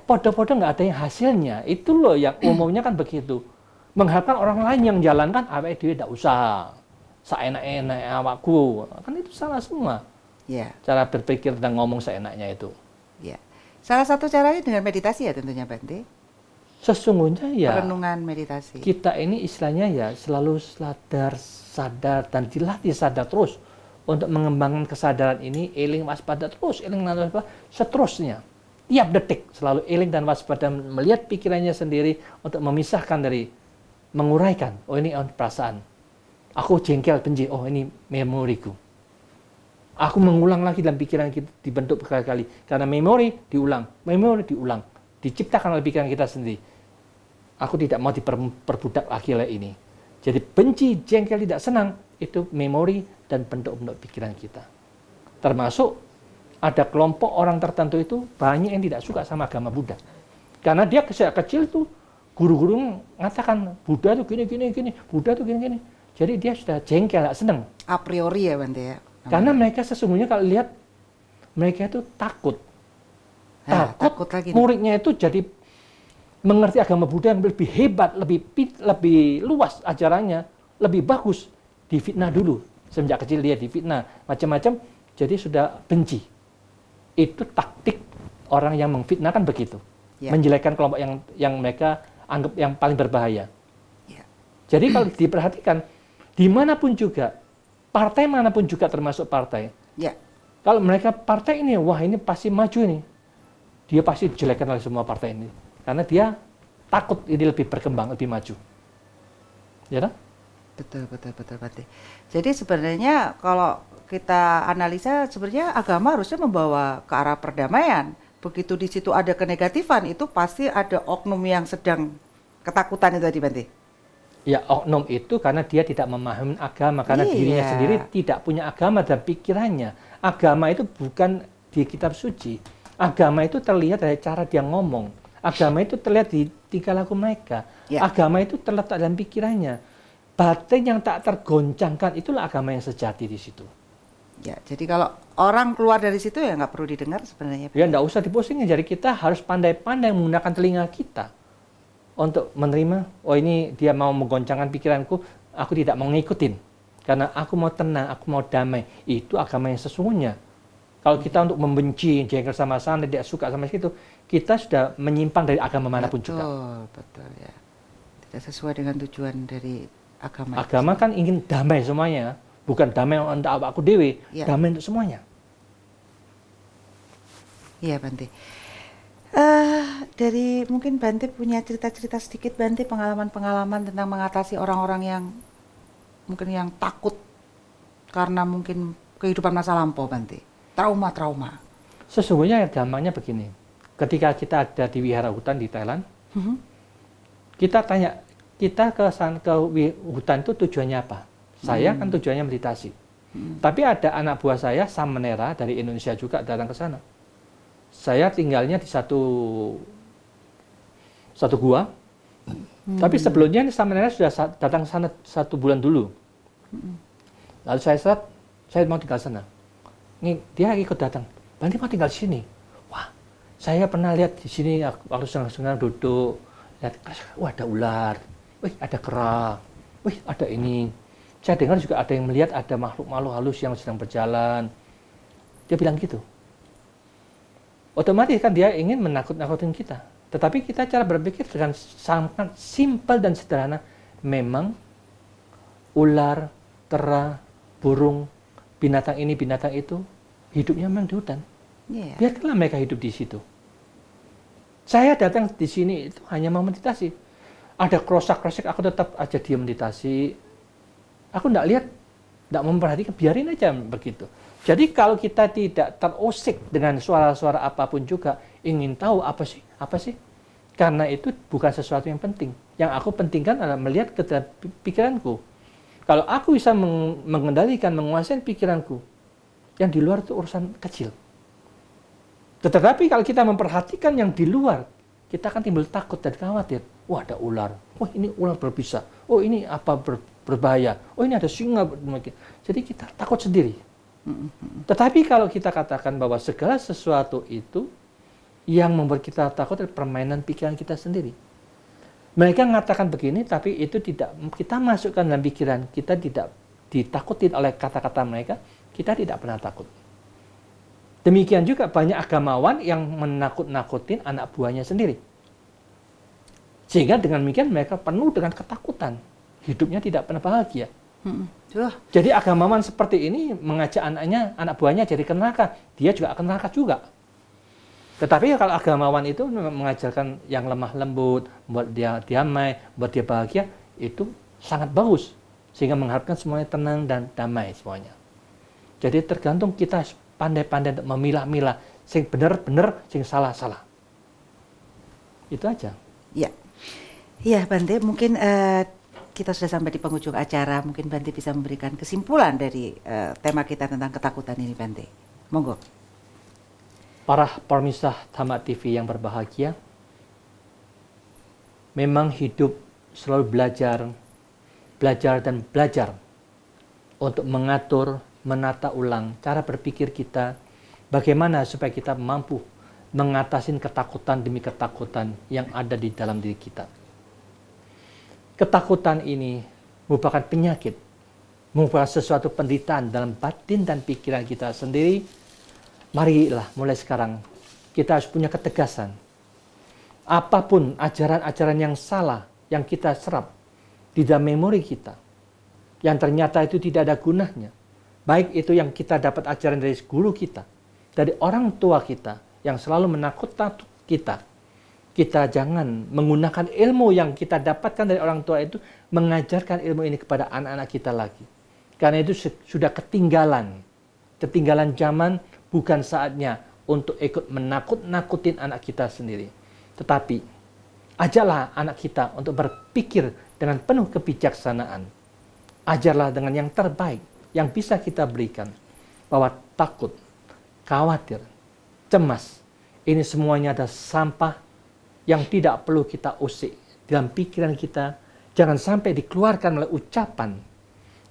podo-podo nggak ada yang hasilnya. Itu loh yang umumnya kan begitu. Mengharapkan orang lain yang jalankan, awake dhewe ndak usah. Saenak-enak awakku. Kan itu salah semua. Cara berpikir dan ngomong seenaknya itu. Salah satu caranya dengan meditasi ya tentunya Bante. Sesungguhnya ya. Perenungan meditasi. Kita ini istilahnya ya selalu sadar dan dilatih sadar terus untuk mengembangkan kesadaran ini, eling waspada terus, eling dan waspada seterusnya. Tiap detik selalu eling dan waspada melihat pikirannya sendiri untuk memisahkan dari menguraikan. Oh ini perasaan. Aku jengkel benci. Oh ini memoriku. Aku mengulang lagi dalam pikiran kita dibentuk berkali-kali. Karena memori diulang, diciptakan oleh pikiran kita sendiri. Aku tidak mau diperbudak lagi oleh ini. Jadi benci, jengkel, tidak senang, itu memori dan bentuk-bentuk pikiran kita. Termasuk ada kelompok orang tertentu itu banyak yang tidak suka sama agama Buddha. Karena dia sejak kecil tuh guru-guru mengatakan Buddha tuh gini, Buddha tuh gini. Jadi dia sudah jengkel, nggak seneng. A priori ya Bante ya. Karena mereka sesungguhnya kalau lihat mereka itu takut. Takut lagi muridnya itu jadi mengerti agama Buddha yang lebih hebat, lebih luas ajarannya, lebih bagus. Difitnah dulu. Semenjak kecil dia difitnah, macam-macam. Jadi sudah benci. Itu taktik orang yang memfitnah kan begitu. Menjelekkan kelompok yang mereka anggap yang paling berbahaya. Jadi kalau diperhatikan, dimanapun juga, partai manapun juga termasuk partai. Kalau mereka partai ini, wah ini pasti maju ini. Dia pasti dijelekkan oleh semua partai ini. Karena dia takut ini lebih berkembang, lebih maju. Ya kan? Betul, Bante. Jadi sebenarnya kalau kita analisa, sebenarnya agama harusnya membawa ke arah perdamaian. Begitu di situ ada kenegatifan, itu pasti ada oknum yang sedang ketakutan itu tadi, Bante. Ya, oknum itu karena dia tidak memahami agama, karena dirinya sendiri tidak punya agama dan pikirannya. Agama itu bukan di kitab suci. Agama itu terlihat dari cara dia ngomong. Agama itu terlihat di tingkah laku mereka. Agama itu terletak dalam pikirannya. Batin yang tak tergoncangkan itulah agama yang sejati di situ. Ya, jadi kalau orang keluar dari situ ya nggak perlu didengar sebenarnya. Ya nggak usah dipusingin. Jadi kita harus pandai-pandai menggunakan telinga kita untuk menerima. Oh ini dia mau menggoncangkan pikiranku, aku tidak mau ngikutin. Karena aku mau tenang, aku mau damai. Itu agama yang sesungguhnya. Kalau kita untuk membenci, jengkel sama sana, tidak suka sama situ, kita sudah menyimpang dari agama manapun juga. Betul ya. Tidak sesuai dengan tujuan dari agama. Agama kan ingin damai semuanya, bukan damai untuk aku dewi, damai untuk semuanya. Iya Bante. Dari mungkin Bante punya cerita-cerita sedikit Bante, pengalaman-pengalaman tentang mengatasi orang-orang yang mungkin yang takut karena mungkin kehidupan masa lampau Bante, trauma-trauma. Sesungguhnya gampangnya begini, ketika kita ada di wihara hutan di Thailand, kita tanya, kita ke hutan itu tujuannya apa? Saya kan tujuannya meditasi. Tapi ada anak buah saya, Samanera dari Indonesia juga datang ke sana. Saya tinggalnya di satu gua. Tapi sebelumnya Samanera sudah datang ke sana 1 bulan dulu. Lalu saya mau tinggal sana. Dia ikut datang. Bante mau tinggal di sini. Wah, saya pernah lihat di sini waktu senang-senang duduk, lihat, wah ada ular. Wih, ada kera. Wih, ada ini. Saya dengar juga ada yang melihat ada makhluk-makhluk halus yang sedang berjalan. Dia bilang gitu. Otomatis kan dia ingin menakut-nakutin kita. Tetapi kita cara berpikir dengan sangat simpel dan sederhana. Memang ular, kera, burung, binatang ini, binatang itu, hidupnya memang di hutan. Biarkanlah mereka hidup di situ. Saya datang di sini itu hanya mau meditasi. Ada krosak-krosek, aku tetap aja diam meditasi. Aku enggak lihat, enggak memperhatikan, biarin aja begitu. Jadi kalau kita tidak terusik dengan suara-suara apapun juga, ingin tahu apa sih? Karena itu bukan sesuatu yang penting. Yang aku pentingkan adalah melihat ke dalam pikiranku. Kalau aku bisa mengendalikan, menguasai pikiranku, yang di luar itu urusan kecil. Tetapi kalau kita memperhatikan yang di luar, kita akan timbul takut dan khawatir. Wah, ada ular. Wah, ini ular berbisa. Oh, ini apa berbahaya. Oh, ini ada singa. Jadi kita takut sendiri. Tetapi kalau kita katakan bahwa segala sesuatu itu yang membuat kita takut adalah permainan pikiran kita sendiri. Mereka mengatakan begini, tapi itu tidak kita masukkan dalam pikiran. Kita tidak ditakutin oleh kata-kata mereka. Kita tidak pernah takut. Demikian juga banyak agamawan yang menakut-nakutin anak buahnya sendiri. Sehingga dengan demikian mereka penuh dengan ketakutan. Hidupnya tidak pernah bahagia. Jadi agamawan seperti ini mengajak anak buahnya jadi ke neraka. Dia juga akan neraka juga. Tetapi kalau agamawan itu mengajarkan yang lemah lembut, membuat dia damai, membuat dia bahagia, itu sangat bagus. Sehingga mengharapkan semuanya tenang dan damai semuanya. Jadi tergantung kita pandai-pandai untuk memilah-milah. Sing benar-benar, sing salah-salah. Itu aja. Ya Bante, mungkin kita sudah sampai di penghujung acara. Mungkin Bante bisa memberikan kesimpulan dari tema kita tentang ketakutan ini, Bante. Monggo. Para pemirsa Dhamma TV yang berbahagia, memang hidup selalu belajar dan belajar untuk mengatur, menata ulang cara berpikir kita, bagaimana supaya kita mampu mengatasi ketakutan demi ketakutan yang ada di dalam diri kita. Ketakutan ini merupakan penyakit, merupakan sesuatu penderitaan dalam batin dan pikiran kita sendiri. Marilah mulai sekarang kita harus punya ketegasan. Apapun ajaran-ajaran yang salah yang kita serap di dalam memori kita, yang ternyata itu tidak ada gunanya, baik itu yang kita dapat ajaran dari guru kita, dari orang tua kita yang selalu menakut-nakut kita, kita jangan menggunakan ilmu yang kita dapatkan dari orang tua itu mengajarkan ilmu ini kepada anak-anak kita lagi. Karena itu sudah ketinggalan zaman. Bukan saatnya untuk ikut menakut-nakutin anak kita sendiri. Tetapi, ajarlah anak kita untuk berpikir dengan penuh kebijaksanaan. Ajarlah dengan yang terbaik yang bisa kita berikan. Bahwa takut, khawatir, cemas, ini semuanya ada sampah yang tidak perlu kita usik dalam pikiran kita. Jangan sampai dikeluarkan oleh ucapan.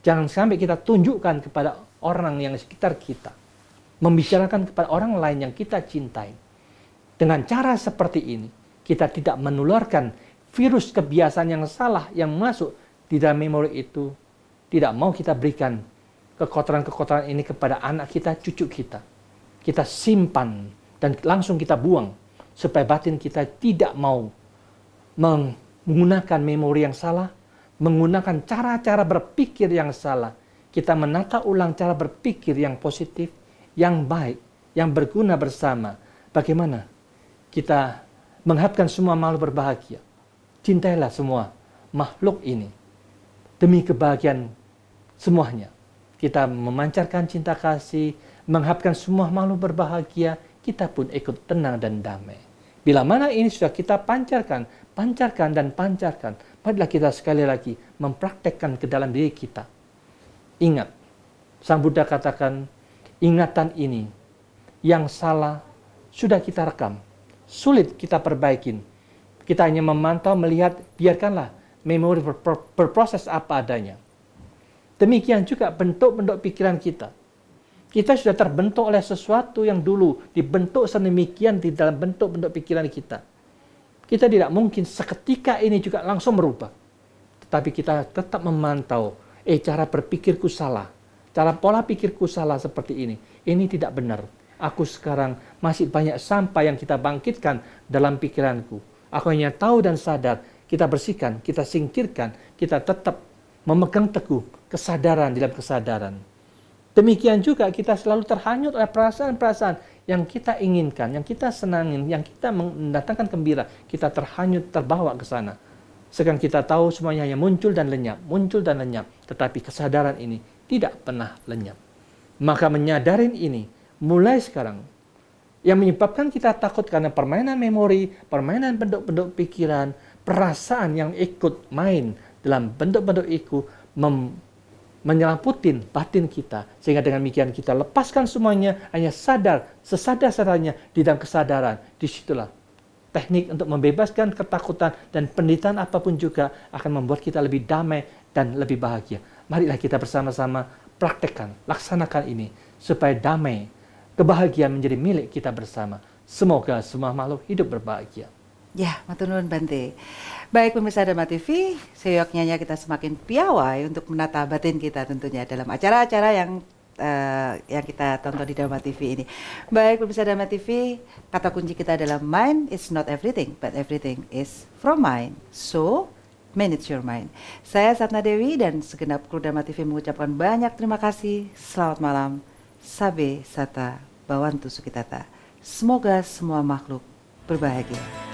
Jangan sampai kita tunjukkan kepada orang yang di sekitar kita. Membicarakan kepada orang lain yang kita cintai. Dengan cara seperti ini, kita tidak menularkan virus kebiasaan yang salah yang masuk di dalam memori itu. Tidak mau kita berikan kekotoran-kekotoran ini kepada anak kita, cucu kita. Kita simpan dan langsung kita buang. Supaya batin kita tidak mau menggunakan memori yang salah, menggunakan cara-cara berpikir yang salah. Kita menata ulang cara berpikir yang positif, yang baik, yang berguna bersama. Bagaimana kita mengharapkan semua makhluk berbahagia. Cintailah semua makhluk ini. Demi kebahagiaan semuanya. Kita memancarkan cinta kasih, mengharapkan semua makhluk berbahagia, kita pun ikut tenang dan damai. Bila mana ini sudah kita pancarkan, marilah kita sekali lagi mempraktekkan ke dalam diri kita. Ingat, Sang Buddha katakan, ingatan ini yang salah sudah kita rekam, sulit kita perbaikin. Kita hanya memantau, melihat, biarkanlah memori berproses apa adanya. Demikian juga bentuk-bentuk pikiran kita. Kita sudah terbentuk oleh sesuatu yang dulu dibentuk sedemikian di dalam bentuk-bentuk pikiran kita. Kita tidak mungkin seketika ini juga langsung merubah. Tetapi kita tetap memantau, cara berpikirku salah. Cara pola pikirku salah seperti ini. Ini tidak benar. Aku sekarang masih banyak sampah yang kita bangkitkan dalam pikiranku. Aku hanya tahu dan sadar. Kita bersihkan, kita singkirkan. Kita tetap memegang teguh kesadaran dalam kesadaran. Demikian juga kita selalu terhanyut oleh perasaan-perasaan yang kita inginkan, yang kita senangin, yang kita mendatangkan gembira. Kita terhanyut, terbawa ke sana. Sekarang kita tahu semuanya hanya muncul dan lenyap. Tetapi kesadaran ini tidak pernah lenyap. Maka menyadarin ini, mulai sekarang, yang menyebabkan kita takut karena permainan memori, permainan bentuk-bentuk pikiran, perasaan yang ikut main dalam bentuk-bentuk itu, menyelaputin batin kita. Sehingga dengan demikian kita lepaskan semuanya, hanya sadar, sesadar-sadarnya di dalam kesadaran. Disitulah teknik untuk membebaskan ketakutan dan penderitaan apapun juga akan membuat kita lebih damai dan lebih bahagia. Marilah kita bersama-sama praktekkan, laksanakan ini, supaya damai, kebahagiaan menjadi milik kita bersama. Semoga semua makhluk hidup berbahagia. Ya, matur nuwun Bante. Baik pemirsa Dhamma TV, seyoknya kita semakin piawai untuk menata batin kita tentunya dalam acara-acara yang kita tonton di Dhamma TV ini. Baik pemirsa Dhamma TV, kata kunci kita adalah mind is not everything, but everything is from mind. So, manage your mind. Saya Satna Dewi dan segenap kru Dhamma TV mengucapkan banyak terima kasih. Selamat malam. Sabe Sata Bawantu Sukitata. Semoga semua makhluk berbahagia.